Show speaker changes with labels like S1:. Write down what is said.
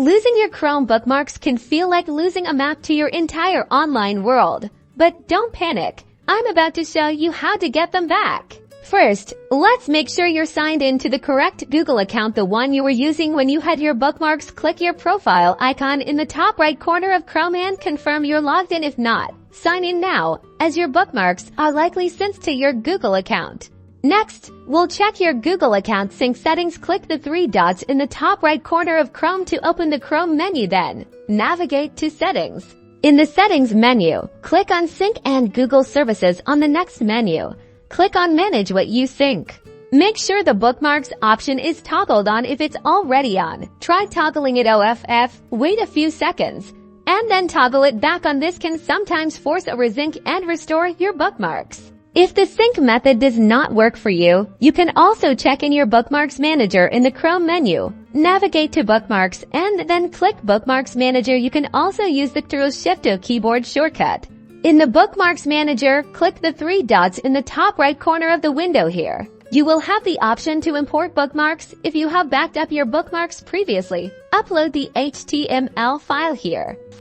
S1: Losing your Chrome bookmarks can feel like losing a map to your entire online world. But don't panic. I'm about to show you how to get them back. First, let's make sure you're signed in to the correct Google account, the one you were using when you had your bookmarks. Click your profile icon in the top right corner of Chrome and confirm you're logged in. If not, sign in now, as your bookmarks are likely synced to your Google account. Next, we'll check your Google account sync settings. Click the three dots in the top right corner of Chrome to open the Chrome menu, then navigate to Settings. In the Settings menu, click on Sync and Google Services. On the next menu, click on Manage what you sync. Make sure the bookmarks option is toggled on. If it's already on, try toggling it off, wait a few seconds, and then toggle it back on. This can sometimes force a resync and restore your bookmarks. If the sync method does not work for you, you can also check in your Bookmarks Manager in the Chrome menu. Navigate to Bookmarks and then click Bookmarks Manager. You can also use the Ctrl-Shift-O keyboard shortcut. In the Bookmarks Manager, click the three dots in the top right corner of the window here. You will have the option to import bookmarks. If you have backed up your bookmarks previously, upload the HTML file here.